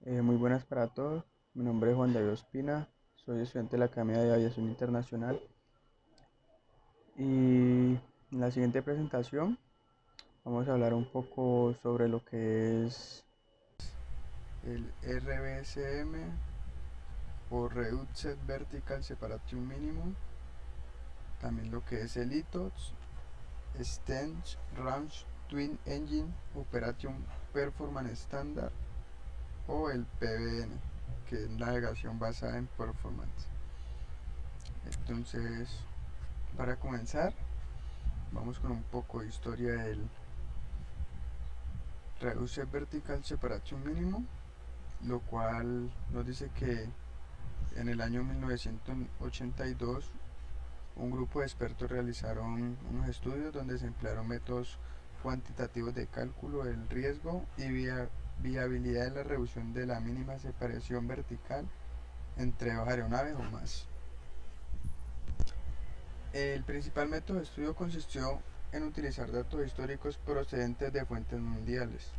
Muy buenas para todos. Mi nombre es Juan David Ospina, soy estudiante de la Academia de Aviación Internacional y en la siguiente presentación vamos a hablar un poco sobre lo que es el RVSM o Reduced Vertical Separation Minimum, también lo que es el ITOS, Stench Range Twin Engine Operation Performance Standard o el PBN, que es navegación basada en performance. Entonces, para comenzar, vamos con un poco de historia del Reduced Vertical Separation Minimum, lo cual nos dice que en el año 1982 un grupo de expertos realizaron unos estudios donde se emplearon métodos cuantitativos de cálculo del riesgo y viabilidad de la reducción de la mínima separación vertical entre dos aeronaves o más. El principal método de estudio consistió en utilizar datos históricos procedentes de fuentes mundiales,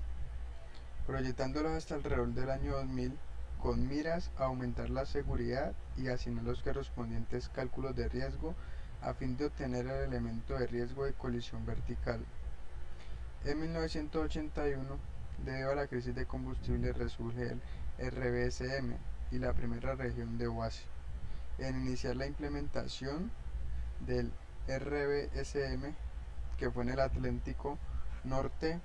proyectándolos hasta alrededor del año 2000 con miras a aumentar la seguridad y asignar los correspondientes cálculos de riesgo a fin de obtener el elemento de riesgo de colisión vertical. En 1981, debido a la crisis de combustible, resurge el RBSM y la primera región de OASI en iniciar la implementación del RBSM, que fue en el Atlántico Norte,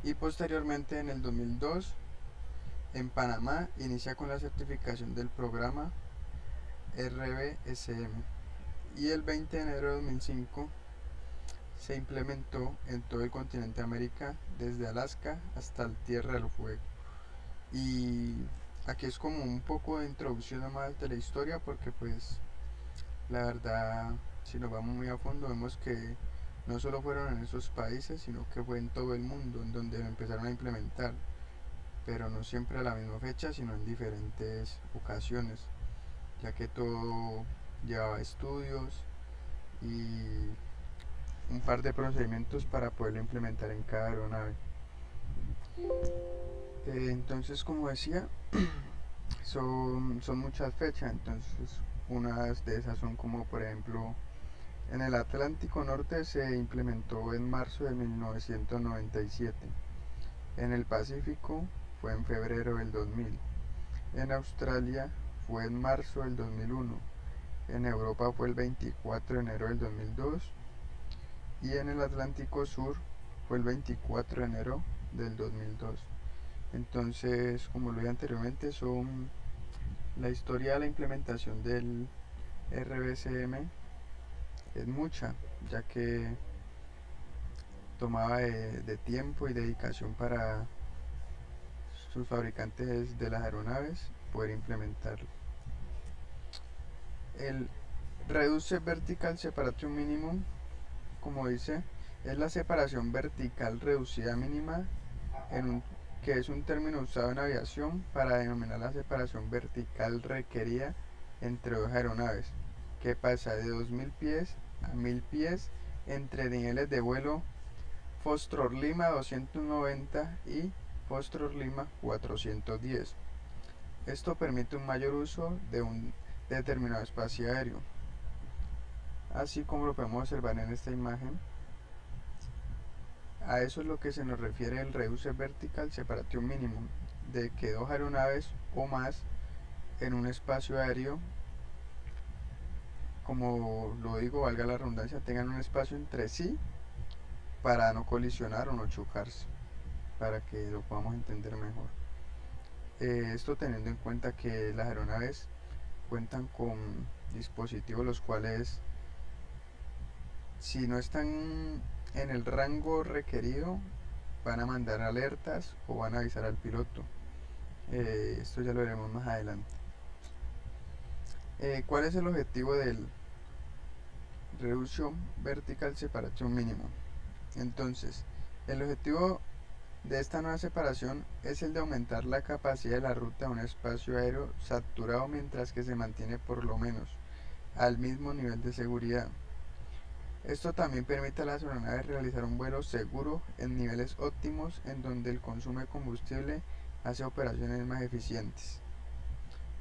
y posteriormente en el 2002 en Panamá inicia con la certificación del programa RBSM y el 20 de enero de 2005 se implementó en todo el continente de América, desde Alaska hasta el Tierra del Fuego. Y aquí es como un poco de introducción más de la historia, porque pues la verdad, si nos vamos muy a fondo, vemos que no solo fueron en esos países, sino que fue en todo el mundo en donde lo empezaron a implementar, pero no siempre a la misma fecha, sino en diferentes ocasiones, ya que todo llevaba estudios y un par de procedimientos para poderlo implementar en cada aeronave. Entonces, como decía, son muchas fechas. Entonces, unas de esas son como, por ejemplo, en el Atlántico Norte se implementó en marzo de 1997. En el Pacífico fue en febrero del 2000. En Australia fue en marzo del 2001. En Europa fue el 24 de enero del 2002. Y en el Atlántico Sur fue el 24 de enero del 2002. Entonces, como lo dije anteriormente, son la historia de la implementación del RBCM es mucha, ya que tomaba de tiempo y dedicación para sus fabricantes de las aeronaves poder implementarlo. El Reduce Vertical Separation Minimum, como dice, es la separación vertical reducida mínima que es un término usado en aviación para denominar la separación vertical requerida entre dos aeronaves, que pasa de 2000 pies a 1000 pies entre niveles de vuelo Foxtrot Lima 290 y Foxtrot Lima 410. Esto permite un mayor uso de un determinado espacio aéreo. Así como lo podemos observar en esta imagen, a eso es lo que se nos refiere el Reduce Vertical Separation Minimum, de que dos aeronaves o más en un espacio aéreo, como lo digo, valga la redundancia, tengan un espacio entre sí para no colisionar o no chocarse, para que lo podamos entender mejor. Esto teniendo en cuenta que las aeronaves cuentan con dispositivos los cuales, si no están en el rango requerido, van a mandar alertas o van a avisar al piloto. Esto ya lo veremos más adelante. ¿Cuál es el objetivo del Reduction Vertical Separation Minimum? Entonces, el objetivo de esta nueva separación es el de aumentar la capacidad de la ruta a un espacio aéreo saturado mientras que se mantiene por lo menos al mismo nivel de seguridad. Esto también permite a las aeronaves realizar un vuelo seguro en niveles óptimos en donde el consumo de combustible hace operaciones más eficientes.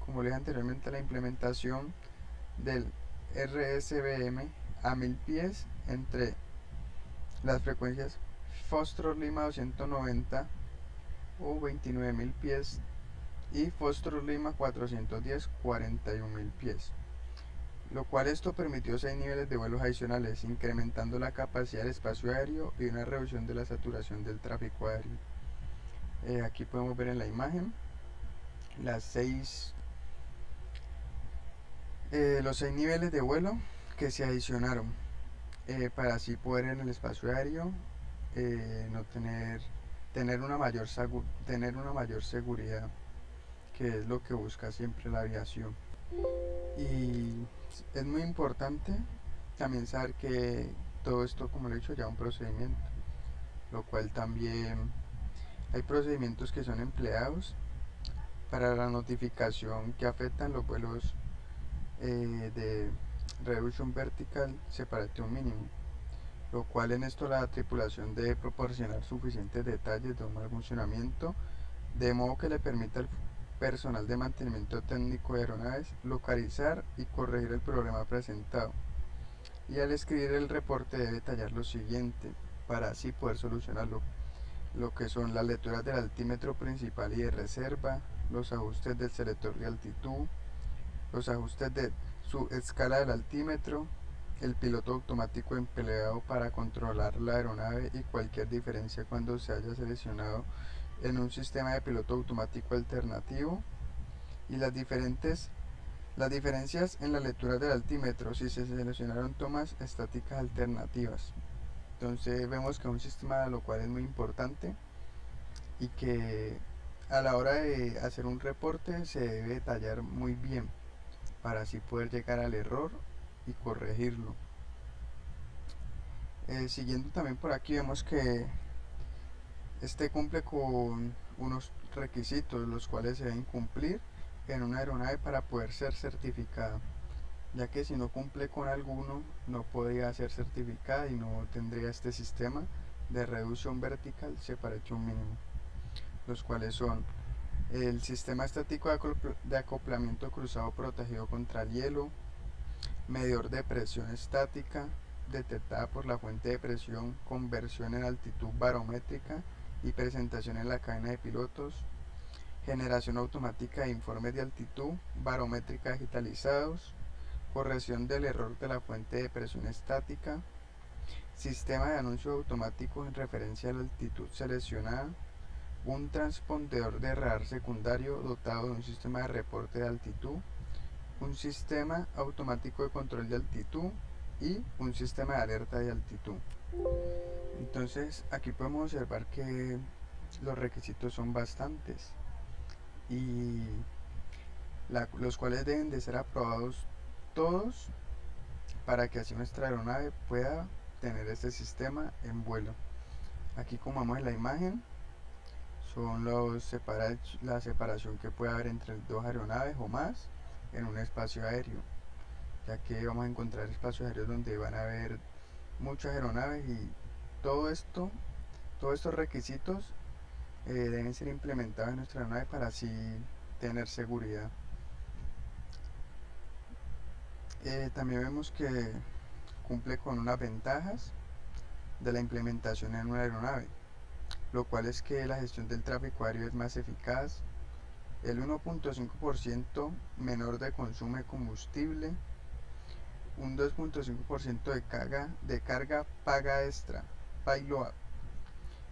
Como les dije anteriormente, la implementación del RSBM a 1000 pies entre las frecuencias Foxtrot Lima 290 o 29.000 pies y Foxtrot Lima 410 41.000 pies, lo cual esto permitió 6 niveles de vuelos adicionales, incrementando la capacidad del espacio aéreo y una reducción de la saturación del tráfico aéreo. Aquí podemos ver en la imagen los 6 niveles de vuelo que se adicionaron para así poder en el espacio aéreo no tener una mayor seguridad, que es lo que busca siempre la aviación. Y es muy importante también saber que todo esto, como lo he dicho, ya un procedimiento, lo cual también hay procedimientos que son empleados para la notificación que afectan los vuelos de Reduction Vertical Separation Minimum, lo cual en esto la tripulación debe proporcionar suficientes detalles de un mal funcionamiento, de modo que le permita al personal de mantenimiento técnico de aeronaves localizar y corregir el problema presentado, y al escribir el reporte debe detallar lo siguiente para así poder solucionarlo: lo que son las lecturas del altímetro principal y de reserva, los ajustes del selector de altitud, los ajustes de su escala del altímetro, el piloto automático empleado para controlar la aeronave y cualquier diferencia cuando se haya seleccionado en un sistema de piloto automático alternativo, y las diferencias en la lectura del altímetro si se seleccionaron tomas estáticas alternativas. Entonces vemos que es un sistema, lo cual es muy importante, y que a la hora de hacer un reporte se debe detallar muy bien para así poder llegar al error y corregirlo. Siguiendo también por aquí, vemos que este cumple con unos requisitos los cuales se deben cumplir en una aeronave para poder ser certificada, ya que si no cumple con alguno no podría ser certificada y no tendría este sistema de Reduction Vertical Separation Minimum, los cuales son el sistema estático de acoplamiento cruzado protegido contra el hielo, medidor de presión estática detectada por la fuente de presión, conversión en altitud barométrica y presentación en la cadena de pilotos, generación automática de informes de altitud barométrica digitalizados, corrección del error de la fuente de presión estática, sistema de anuncio automático en referencia a la altitud seleccionada, un transpondedor de radar secundario dotado de un sistema de reporte de altitud, un sistema automático de control de altitud y un sistema de alerta de altitud. Entonces aquí podemos observar que los requisitos son bastantes y los cuales deben de ser aprobados todos para que así nuestra aeronave pueda tener este sistema en vuelo. Aquí, como vemos en la imagen, son la separación que puede haber entre dos aeronaves o más en un espacio aéreo, ya que vamos a encontrar espacios aéreos donde van a haber muchas aeronaves, y todos estos requisitos deben ser implementados en nuestra aeronave para así tener seguridad. También vemos que cumple con unas ventajas de la implementación en una aeronave, lo cual es que la gestión del tráfico aéreo es más eficaz, el 1.5% menor de consumo de combustible, un 2.5% de carga paga extra, payload,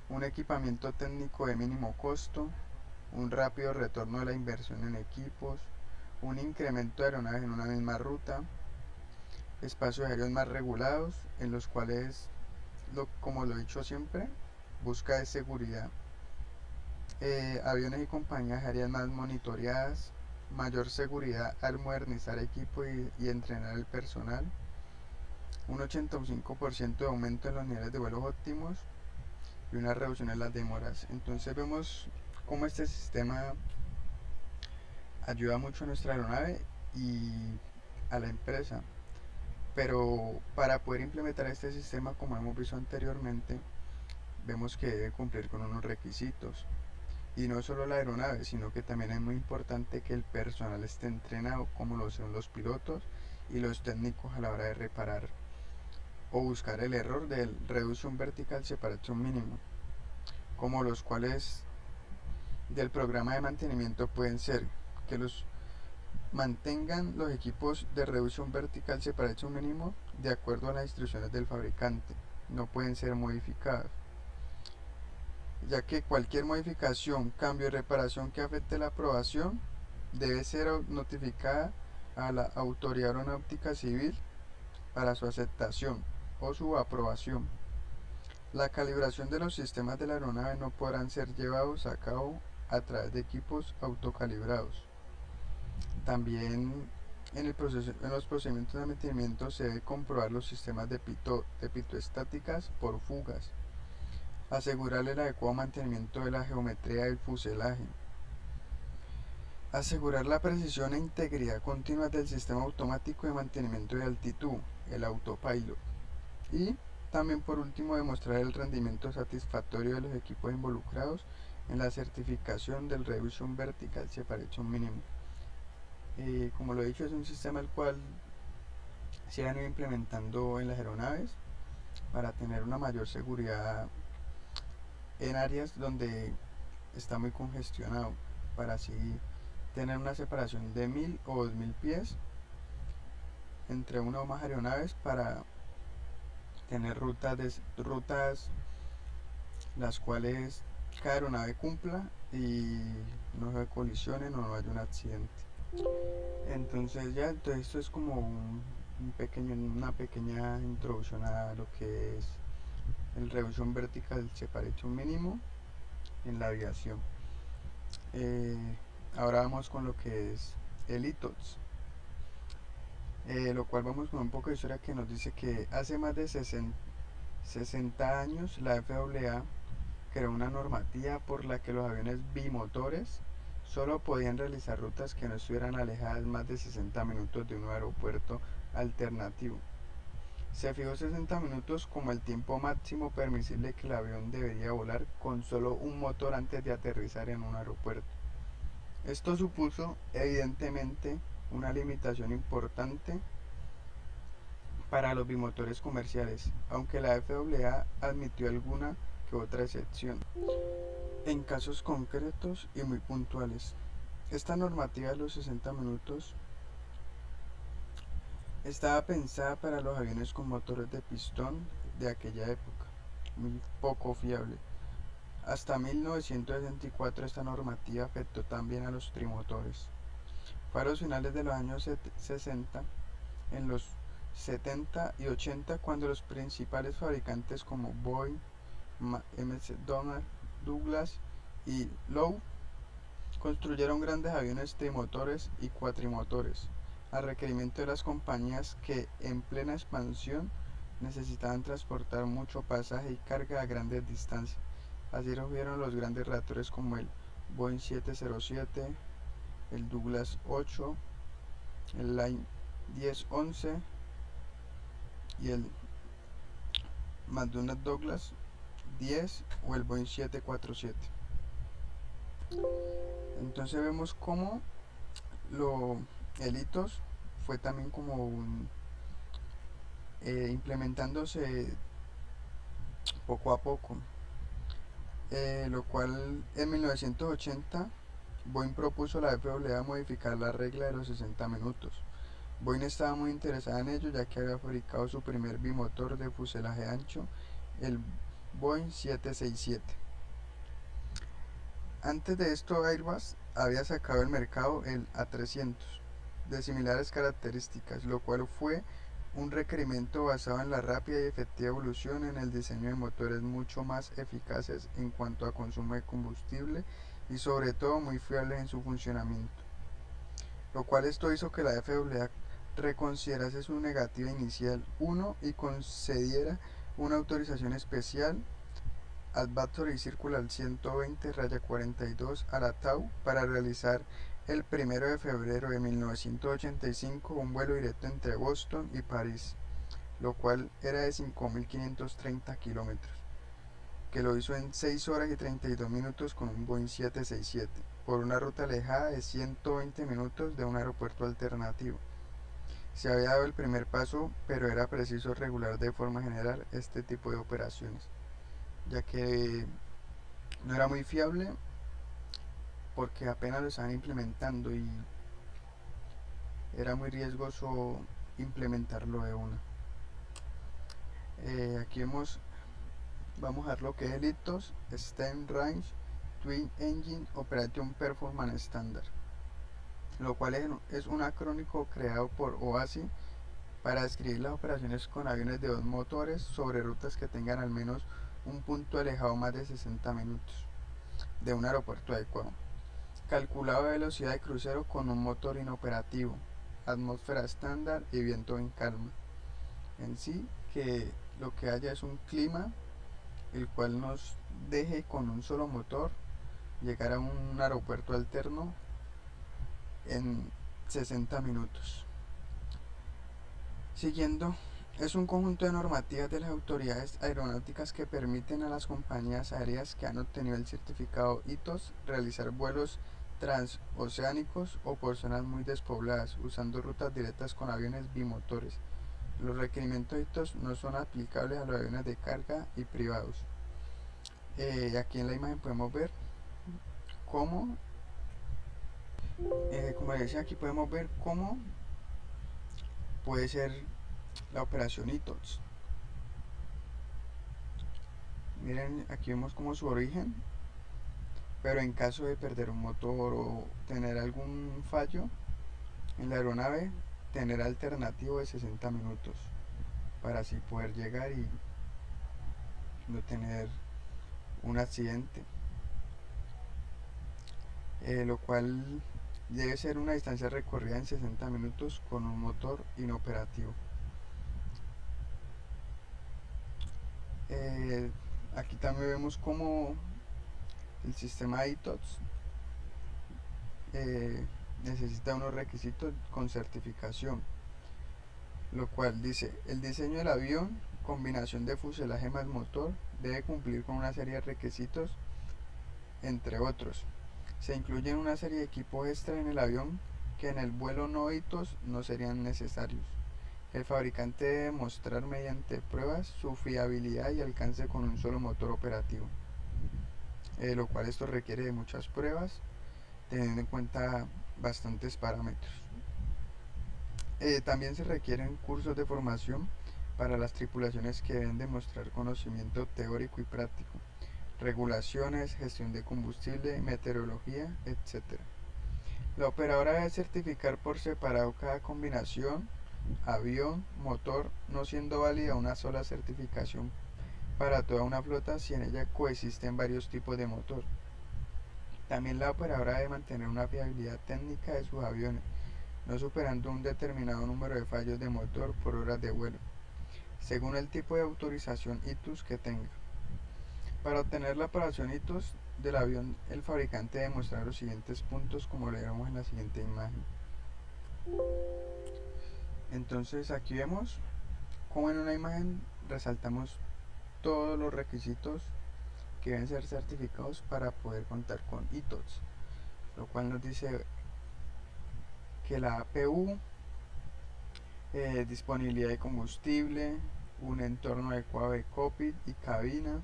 un equipamiento técnico de mínimo costo, un rápido retorno de la inversión en equipos, un incremento de aeronaves en una misma ruta, espacios aéreos más regulados, en los cuales, como lo he dicho siempre, busca de seguridad, aviones y compañías aéreas más monitoreadas, mayor seguridad al modernizar equipo y entrenar el personal, un 85% de aumento en los niveles de vuelos óptimos y una reducción en las demoras. Entonces vemos cómo este sistema ayuda mucho a nuestra aeronave y a la empresa. Pero para poder implementar este sistema, como hemos visto anteriormente, vemos que debe cumplir con unos requisitos, Y no solo la aeronave, sino que también es muy importante que el personal esté entrenado, como lo son los pilotos y los técnicos a la hora de reparar o buscar el error del Reduction Vertical Separation Minimum, como los cuales del programa de mantenimiento pueden ser que los mantengan los equipos de Reduction Vertical Separation Minimum de acuerdo a las instrucciones del fabricante, no pueden ser modificados, ya que cualquier modificación, cambio y reparación que afecte la aprobación debe ser notificada a la Autoridad Aeronáutica Civil para su aceptación o su aprobación. La calibración de los sistemas de la aeronave no podrán ser llevados a cabo a través de equipos autocalibrados. También en los procedimientos de mantenimiento se debe comprobar los sistemas de pitoestáticas por fugas, asegurar el adecuado mantenimiento de la geometría del fuselaje, asegurar la precisión e integridad continua del sistema automático de mantenimiento de altitud, el autopilot, y también por último demostrar el rendimiento satisfactorio de los equipos involucrados en la certificación del Reduction Vertical Separation Minimum. Como lo he dicho, es un sistema el cual se han ido implementando en las aeronaves para tener una mayor seguridad en áreas donde está muy congestionado, para así tener una separación de 1000 o 2000 pies entre una o más aeronaves, para tener rutas las cuales cada aeronave cumpla y no se colisionen o no haya un accidente. Entonces esto es como una pequeña introducción a lo que es el Reduction Vertical Separation Minimum en la aviación. Ahora vamos con lo que es el ITOTS, lo cual vamos con un poco de historia que nos dice que hace más de 60 años la FAA creó una normativa por la que los aviones bimotores solo podían realizar rutas que no estuvieran alejadas más de 60 minutos de un aeropuerto alternativo. Se fijó 60 minutos como el tiempo máximo permisible que el avión debería volar con solo un motor antes de aterrizar en un aeropuerto. Esto supuso evidentemente una limitación importante para los bimotores comerciales, aunque la FAA admitió alguna que otra excepción en casos concretos y muy puntuales. Esta normativa de los 60 minutos estaba pensada para los aviones con motores de pistón de aquella época, muy poco fiable. Hasta 1964 esta normativa afectó también a los trimotores. Fue a los finales de los años 60, en los 70 y 80, cuando los principales fabricantes como Boeing, McDonnell Douglas y Lowe construyeron grandes aviones trimotores y cuatrimotores, a requerimiento de las compañías que en plena expansión necesitaban transportar mucho pasaje y carga a grandes distancias. Así surgieron los grandes reactores como el Boeing 707, el Douglas 8, el Line 1011 y el McDonnell Douglas 10 o el Boeing 747. Entonces vemos cómo el ITOS fue también como implementándose poco a poco, lo cual en 1980 Boeing propuso a la FAA modificar la regla de los 60 minutos. Boeing estaba muy interesada en ello, ya que había fabricado su primer bimotor de fuselaje ancho, el Boeing 767. Antes de esto, Airbus había sacado al mercado el A300 de similares características, lo cual fue un requerimiento basado en la rápida y efectiva evolución en el diseño de motores mucho más eficaces en cuanto a consumo de combustible y sobre todo muy fiables en su funcionamiento, lo cual esto hizo que la FAA reconsiderase su negativa inicial 1 y concediera una autorización especial Advisory Circular 120-42 a la TAU para realizar el 1 de febrero de 1985 un vuelo directo entre Boston y París, lo cual era de 5.530 kilómetros, que lo hizo en 6 horas y 32 minutos con un Boeing 767, por una ruta alejada de 120 minutos de un aeropuerto alternativo. Se había dado el primer paso, pero era preciso regular de forma general este tipo de operaciones, ya que no era muy fiable porque apenas lo estaban implementando y era muy riesgoso implementarlo de una. Aquí vamos a ver lo que es el ITOS, Extended Range Twin Engine Operation Performance Standard, lo cual es un acrónimo creado por OASI para describir las operaciones con aviones de dos motores sobre rutas que tengan al menos un punto alejado más de 60 minutos de un aeropuerto adecuado. Calculado de velocidad de crucero con un motor inoperativo, atmósfera estándar y viento en calma. En sí, que lo que haya es un clima el cual nos deje con un solo motor llegar a un aeropuerto alterno en 60 minutos. Siguiendo, es un conjunto de normativas de las autoridades aeronáuticas que permiten a las compañías aéreas que han obtenido el certificado ITOS realizar vuelos transoceánicos o por zonas muy despobladas, usando rutas directas con aviones bimotores. Los requerimientos ITOS no son aplicables a los aviones de carga y privados. Aquí en la imagen podemos ver cómo, como les decía, aquí podemos ver cómo puede ser la operación ITOS. Miren, aquí vemos como su origen, pero en caso de perder un motor o tener algún fallo en la aeronave, tener alternativo de 60 minutos para así poder llegar y no tener un accidente, lo cual debe ser una distancia recorrida en 60 minutos con un motor inoperativo. Aquí también vemos como el sistema ITOS necesita unos requisitos con certificación, lo cual dice: el diseño del avión, combinación de fuselaje más motor, debe cumplir con una serie de requisitos, entre otros. Se incluyen una serie de equipos extra en el avión que en el vuelo no ITOS no serían necesarios. El fabricante debe mostrar mediante pruebas su fiabilidad y alcance con un solo motor operativo, lo cual esto requiere de muchas pruebas, teniendo en cuenta bastantes parámetros. También se requieren cursos de formación para las tripulaciones que deben demostrar conocimiento teórico y práctico, regulaciones, gestión de combustible, meteorología, etc. La operadora debe certificar por separado cada combinación, avión, motor, no siendo válida una sola certificación para toda una flota si en ella coexisten varios tipos de motor. También la operadora debe mantener una fiabilidad técnica de sus aviones, no superando un determinado número de fallos de motor por horas de vuelo, según el tipo de autorización ITOS que tenga. Para obtener la operación ITOS del avión, el fabricante debe mostrar los siguientes puntos, como lo vemos en la siguiente imagen. Entonces aquí vemos como en una imagen resaltamos todos los requisitos que deben ser certificados para poder contar con ITOS, lo cual nos dice que la APU, disponibilidad de combustible, un entorno adecuado de cockpit y cabina,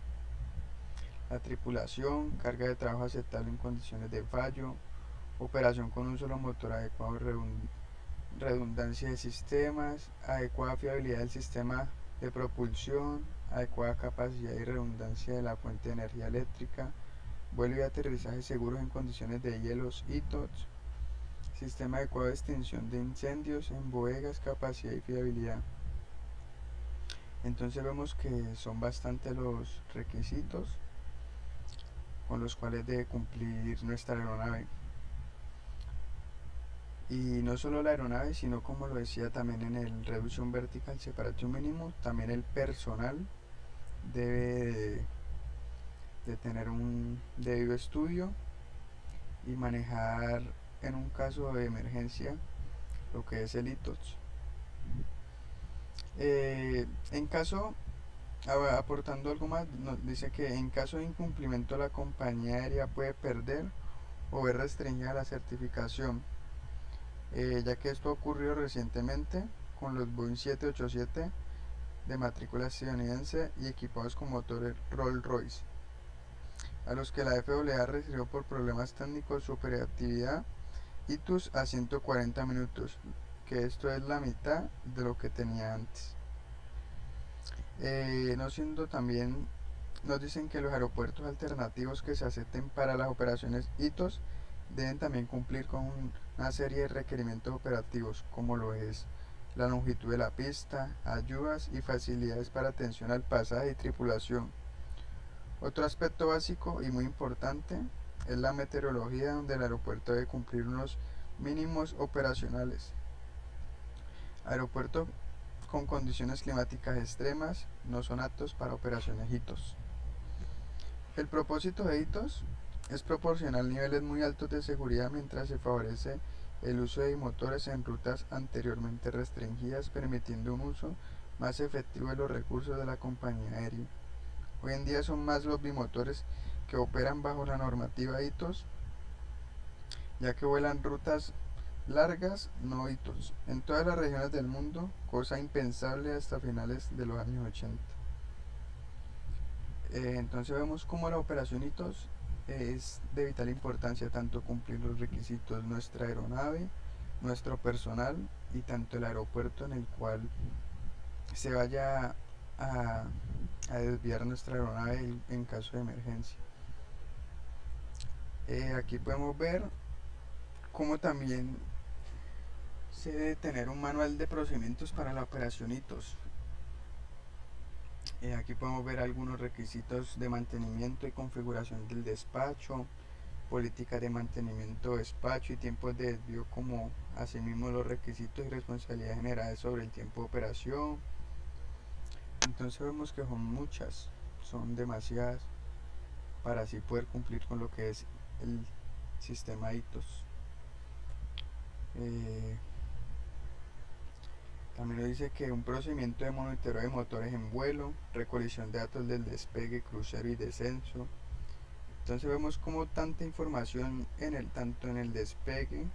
la tripulación, carga de trabajo aceptable en condiciones de fallo, operación con un solo motor adecuado, redundancia de sistemas, adecuada fiabilidad del sistema de propulsión, adecuada capacidad y redundancia de la fuente de energía eléctrica, vuelo y aterrizaje seguros en condiciones de hielos ITOS, sistema adecuado de extinción de incendios en bodegas, capacidad y fiabilidad. Entonces vemos que son bastante los requisitos con los cuales debe cumplir nuestra aeronave. Y no solo la aeronave, sino, como lo decía también en el Reduction Vertical Separation Minimum, también el personal debe de tener un debido estudio y manejar en un caso de emergencia lo que es el ITOS. En caso Aportando algo más, nos dice que en caso de incumplimiento la compañía aérea puede perder o ver restringida la certificación, ya que esto ocurrió recientemente con los Boeing 787 de matrícula estadounidense y equipados con motores Rolls-Royce, a los que la FAA recibió por problemas técnicos su operatividad ITUS a 140 minutos, que esto es la mitad de lo que tenía antes. No siendo también, nos dicen que los aeropuertos alternativos que se acepten para las operaciones ITOS deben también cumplir con una serie de requerimientos operativos, como lo es la longitud de la pista, ayudas y facilidades para atención al pasaje y tripulación. Otro aspecto básico y muy importante es la meteorología, donde el aeropuerto debe cumplir unos mínimos operacionales. Aeropuertos con condiciones climáticas extremas no son aptos para operaciones ITOS. El propósito de ITOS es proporcionar niveles muy altos de seguridad mientras se favorece el uso de motores en rutas anteriormente restringidas, permitiendo un uso más efectivo de los recursos de la compañía aérea. Hoy en día son más los bimotores que operan bajo la normativa ITOS, ya que vuelan rutas largas, no hitos, en todas las regiones del mundo, cosa impensable hasta finales de los años 80. Entonces vemos como la operación hitos es de vital importancia, tanto cumplir los requisitos nuestra aeronave, nuestro personal y tanto el aeropuerto en el cual se vaya a desviar nuestra aeronave en caso de emergencia. Aquí podemos ver cómo también se debe tener un manual de procedimientos para la operación ITOS. Aquí podemos ver algunos requisitos de mantenimiento y configuración del despacho, políticas de mantenimiento, despacho y tiempos de desvío, como asimismo los requisitos y responsabilidades generales sobre el tiempo de operación. Entonces vemos que son muchas, son demasiadas para así poder cumplir con lo que es el sistema ITOS. También nos dice que un procedimiento de monitoreo de motores en vuelo, recolección de datos del despegue, crucero y descenso. Entonces vemos como tanta información tanto en el despegue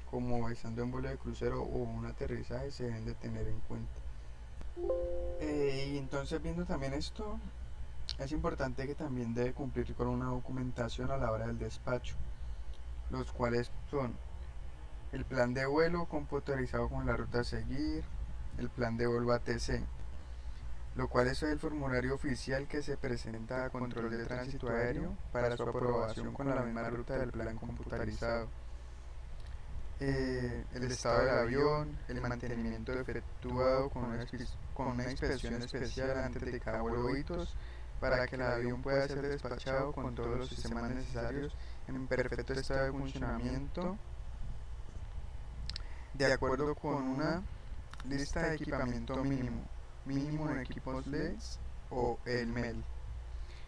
como estando en vuelo de crucero o un aterrizaje se deben de tener en cuenta. Y entonces viendo también esto, es importante que también debe cumplir con una documentación a la hora del despacho, los cuales son el plan de vuelo computarizado con la ruta a seguir, el plan de vuelo ATC, lo cual es el formulario oficial que se presenta a control de tránsito aéreo para su aprobación con la misma ruta del plan computarizado. El estado del avión, el mantenimiento efectuado con una inspección especial antes de cada vuelo ITOS para que el avión pueda ser despachado con todos los sistemas necesarios en perfecto estado de funcionamiento, de acuerdo con una lista de equipamiento mínimo en equipos LEDs o el MEL,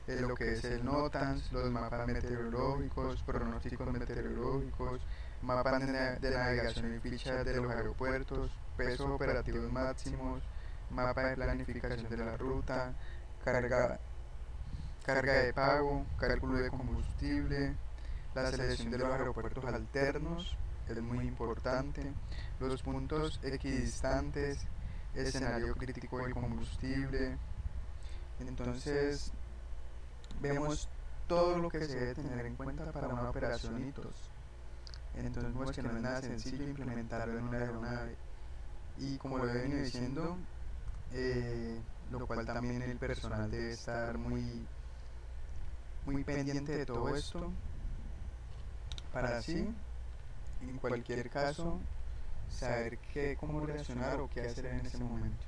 en lo que es el NOTAMS, los mapas meteorológicos, pronósticos meteorológicos, mapas de navegación y fichas de los aeropuertos, pesos operativos máximos, mapa de planificación de la ruta, carga de pago, cálculo de combustible, la selección de los aeropuertos alternos, es muy importante, los puntos equidistantes, escenario crítico del combustible. Entonces vemos todo lo que se debe tener en cuenta para una operación ITOS. Entonces vemos que no es nada sencillo implementarlo en una aeronave, y como lo he venido diciendo, lo cual también el personal debe estar muy pendiente de todo esto para así, en cualquier caso, saber cómo reaccionar o qué hacer en ese momento.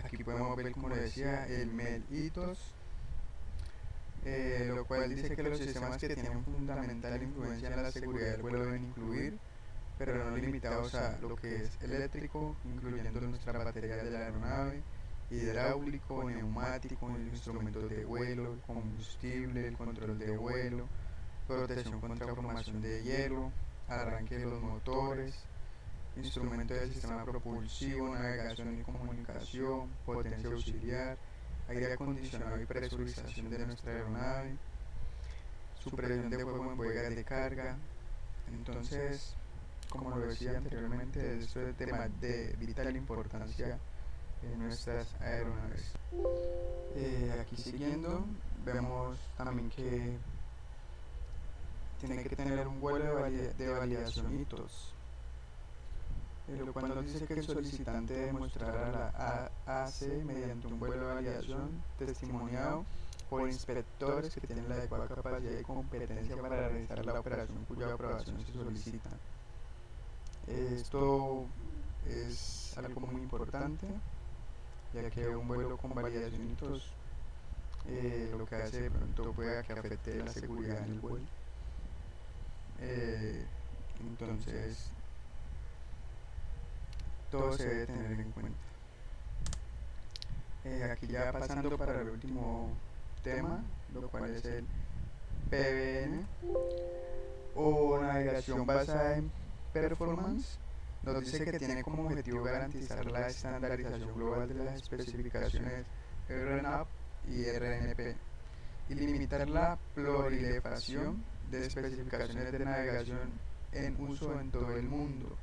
Aquí podemos ver, como le decía, el MEL ITOS, lo cual dice que los sistemas que tienen fundamental influencia en la seguridad del vuelo deben incluir, pero no limitados a lo que es eléctrico, incluyendo nuestra batería de la aeronave, hidráulico, neumático, instrumentos de vuelo, combustible, el control de vuelo, protección contra formación de hielo, arranque de los motores, instrumento del sistema propulsivo, navegación y comunicación, potencia auxiliar, aire acondicionado y presurización de nuestra aeronave, supresión de fuego en bodegas de carga. Entonces, como lo decía anteriormente, esto es de vital importancia en nuestras aeronaves. Aquí siguiendo, vemos también que tiene que tener un vuelo de validación hitos, lo cual nos dice que el solicitante demostrará a la AAC mediante un vuelo de validación testimoniado por inspectores que tienen la adecuada capacidad y competencia para realizar la operación cuya aprobación se solicita. Esto es algo muy importante, ya que un vuelo con validación hitos lo que hace de pronto pueda que afecte la seguridad en el vuelo. Entonces todo se debe tener en cuenta. Aquí ya pasando para el último tema, lo cual es el PBN o navegación basada en performance. Nos dice que tiene como objetivo garantizar la estandarización global de las especificaciones RNAV y RNP y limitar la proliferación de especificaciones de navegación en uso en todo el mundo.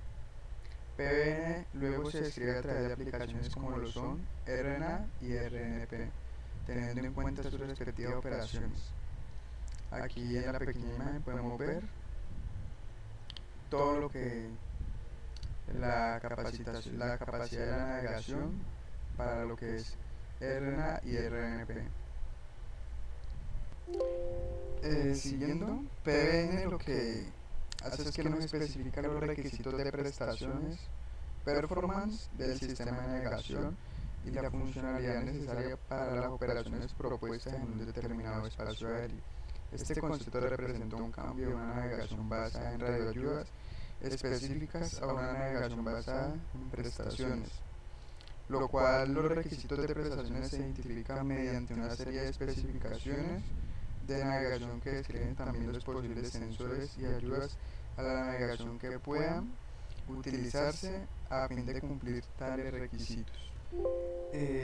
PBN luego se describe a través de aplicaciones como lo son RNA y RNP, teniendo en cuenta sus respectivas operaciones. Aquí en la pequeña imagen podemos ver todo lo que la capacidad de la navegación para lo que es RNA y RNP. Siguiendo, PBN lo que hace es que nos especifica los requisitos de prestaciones, performance del sistema de navegación y la funcionalidad necesaria para las operaciones propuestas en un determinado espacio aéreo. Este concepto representa un cambio de una navegación basada en radioayudas específicas a una navegación basada en prestaciones, lo cual los requisitos de prestaciones se identifican mediante una serie de especificaciones de navegación que describen también los posibles sensores y ayudas a la navegación que puedan utilizarse a fin de cumplir tales requisitos.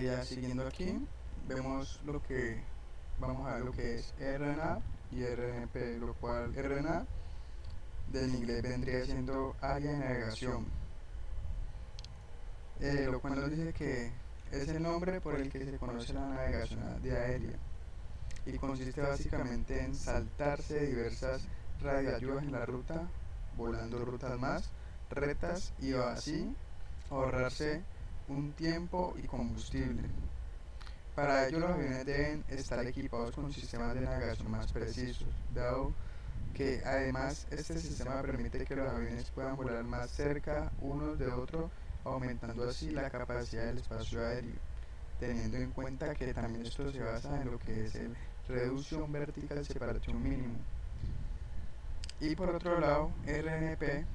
Ya siguiendo aquí, vemos vamos a ver lo que es RNA y RNP, lo cual RNA del inglés vendría siendo área de navegación, lo cual nos dice que es el nombre por el que se conoce la navegación de aérea y consiste básicamente en saltarse diversas radioayudas en la ruta, volando rutas más rectas y así ahorrarse un tiempo y combustible. Para ello los aviones deben estar equipados con sistemas de navegación más precisos, dado que además este sistema permite que los aviones puedan volar más cerca unos de otros, aumentando así la capacidad del espacio aéreo, teniendo en cuenta que también esto se basa en lo que es el Reduction Vertical Separation Minimum. Y por otro lado, RNP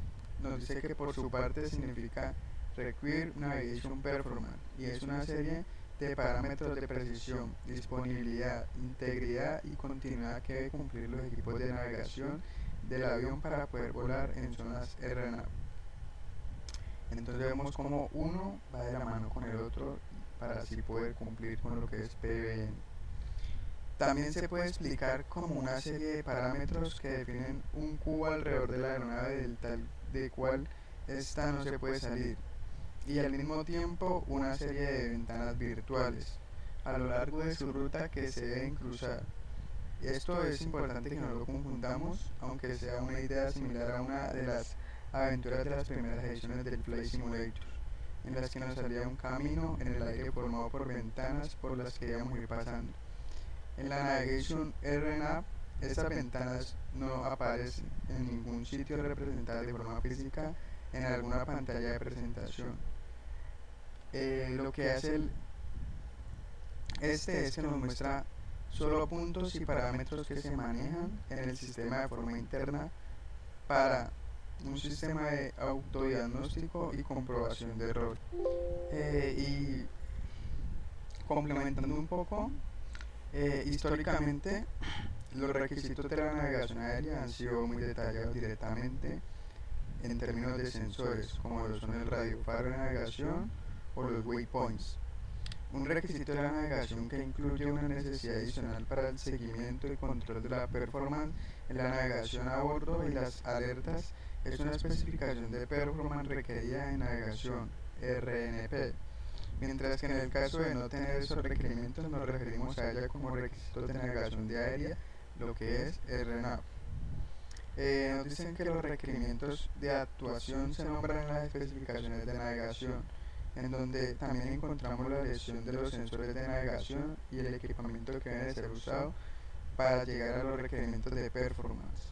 nos dice que por su parte significa Require Navigation Performance y es una serie de parámetros de precisión, disponibilidad, integridad y continuidad que debe cumplir los equipos de navegación del avión para poder volar en zonas RNAV. Entonces vemos como uno va de la mano con el otro para así poder cumplir con lo que es PBN. También se puede explicar como una serie de parámetros que definen un cubo alrededor de la aeronave del tal de cual esta no se puede salir, y al mismo tiempo una serie de ventanas virtuales a lo largo de su ruta que se deben cruzar. Esto es importante que no lo confundamos, aunque sea una idea similar a una de las aventuras de las primeras ediciones del Flight Simulator, en las que nos salía un camino en el aire formado por ventanas por las que íbamos a ir pasando. En la Navigation RNAV, estas ventanas no aparecen en ningún sitio representadas de forma física en alguna pantalla de presentación. Lo que hace es que nos muestra solo puntos y parámetros que se manejan en el sistema de forma interna para un sistema de autodiagnóstico y comprobación de error. Y complementando un poco, históricamente los requisitos de la navegación aérea han sido muy detallados directamente en términos de sensores, como lo son el radiofaro de navegación o los waypoints. Un requisito de la navegación que incluye una necesidad adicional para el seguimiento y control de la performance en la navegación a bordo y las alertas es una especificación de performance requerida en navegación RNP, mientras que en el caso de no tener esos requerimientos nos referimos a ella como requisitos de navegación de aérea, lo que es RNAV. Nos dicen que los requerimientos de actuación se nombran en las especificaciones de navegación, en donde también encontramos la elección de los sensores de navegación y el equipamiento que debe ser usado para llegar a los requerimientos de performance.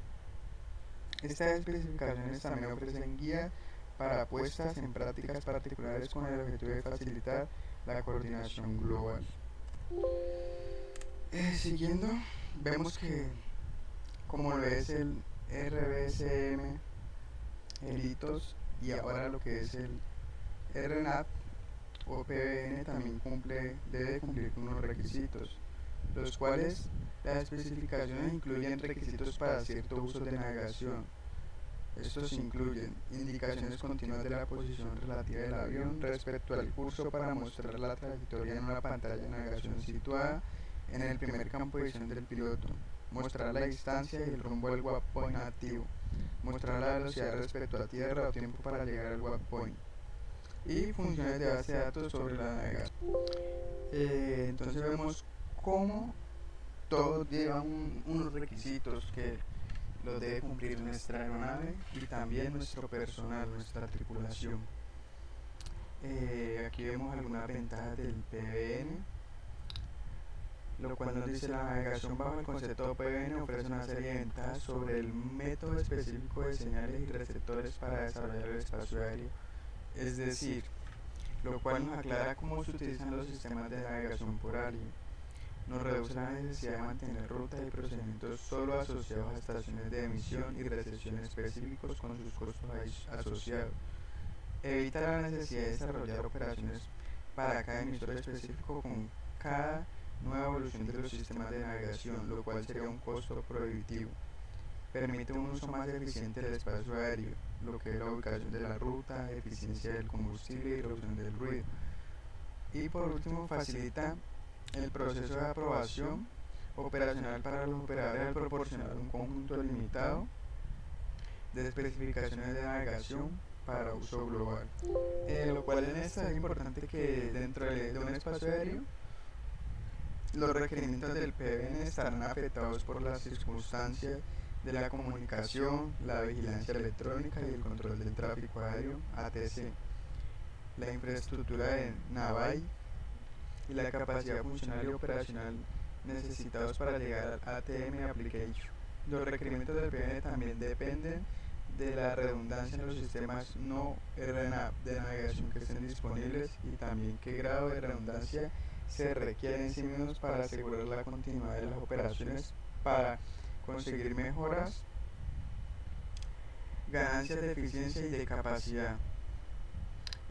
Estas especificaciones también ofrecen guías para puestas en prácticas particulares con el objetivo de facilitar la coordinación global. Siguiendo, vemos que como lo es el RBSM, el ITOS y ahora lo que es el RNAV o PBN también debe cumplir con unos requisitos, los cuales las especificaciones incluyen requisitos para ciertos usos de navegación. Estos incluyen indicaciones continuas de la posición relativa del avión respecto al curso para mostrar la trayectoria en una pantalla de navegación situada en el primer campo de visión del piloto, mostrar la distancia y el rumbo al waypoint activo, mostrar la velocidad respecto a tierra o tiempo para llegar al waypoint, y funciones de base de datos sobre la navegación. Entonces vemos cómo todo lleva unos requisitos que los debe cumplir nuestra aeronave y también nuestro personal, nuestra tripulación. Aquí vemos algunas ventajas del PBN, lo cual nos dice: la navegación bajo el concepto PBN ofrece una serie de ventajas sobre el método específico de señales y receptores para desarrollar el espacio aéreo, es decir, lo cual nos aclara cómo se utilizan los sistemas de navegación por área. Nos reduce la necesidad de mantener rutas y procedimientos solo asociados a estaciones de emisión y recepción específicos con sus costos asociados. Evita la necesidad de desarrollar operaciones para cada emisor específico con cada nueva evolución de los sistemas de navegación, lo cual sería un costo prohibitivo. Permite un uso más eficiente del espacio aéreo, lo que es la ubicación de la ruta, eficiencia del combustible y reducción del ruido. Y por último, facilita el proceso de aprobación operacional para los operadores al proporcionar un conjunto limitado de especificaciones de navegación para uso global. Lo cual en esta es importante que dentro de un espacio aéreo los requerimientos del PBN estarán afectados por las circunstancias de la comunicación, la vigilancia electrónica y el control del tráfico aéreo ATC, la infraestructura de NAVAI y la capacidad funcional y operacional necesitados para llegar al ATM Application. Los requerimientos del PBN también dependen de la redundancia en los sistemas no RNAV de navegación que estén disponibles y también qué grado de redundancia se requiere en sí mismos para asegurar la continuidad de las operaciones para conseguir mejoras, ganancias de eficiencia y de capacidad,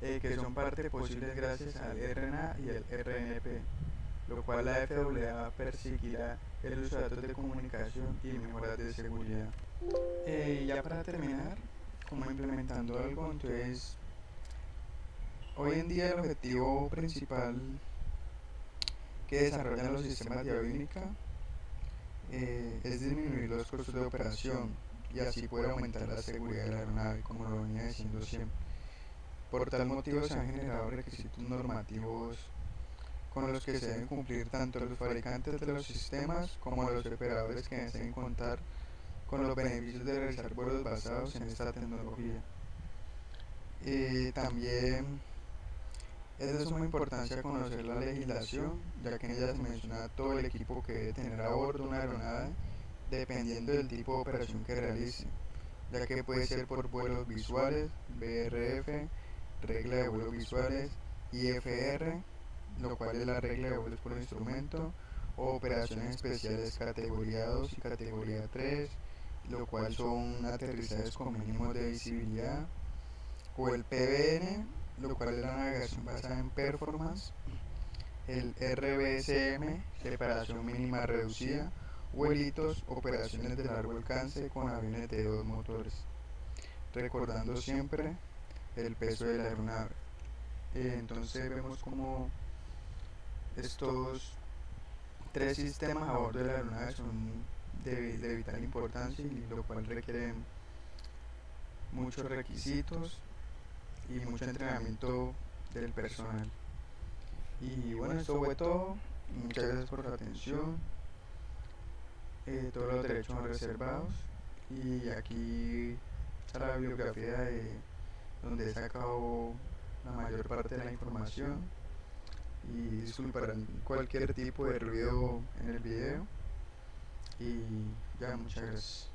que son parte posibles gracias al RNA y el RNP, lo cual la FAA perseguirá el uso de datos de comunicación y mejoras de seguridad. Ya para terminar, como implementando algo, entonces hoy en día el objetivo principal que desarrollan los sistemas de aviónica es disminuir los costos de operación y así poder aumentar la seguridad de la aeronave, como lo venía diciendo siempre. Por tal motivo se han generado requisitos normativos con los que se deben cumplir tanto los fabricantes de los sistemas como los operadores que deseen contar con los beneficios de realizar vuelos basados en esta tecnología. También es de suma importancia conocer la legislación, ya que en ella se menciona todo el equipo que debe tener a bordo una aeronave dependiendo del tipo de operación que realice, ya que puede ser por vuelos visuales, VRF, regla de vuelos visuales, IFR, lo cual es la regla de vuelos por instrumento, o operaciones especiales categoría 2 y categoría 3, lo cual son aterrizajes con mínimos de visibilidad, o el PBN, lo cual es la navegación basada en performance, el RBSM, separación mínima reducida, o el ITOS, operaciones de largo alcance con aviones de 2 motores. recordando siempre el peso de la aeronave. Entonces vemos como estos tres sistemas a bordo de la aeronave son de vital importancia, y lo cual requiere muchos requisitos y mucho entrenamiento del personal. Y bueno, esto fue todo. Muchas gracias por su atención. Todos los derechos son reservados. Y aquí está la bibliografía de donde he sacado la mayor parte de la información. Y disculparán cualquier tipo de ruido en el video. Y ya, muchas gracias.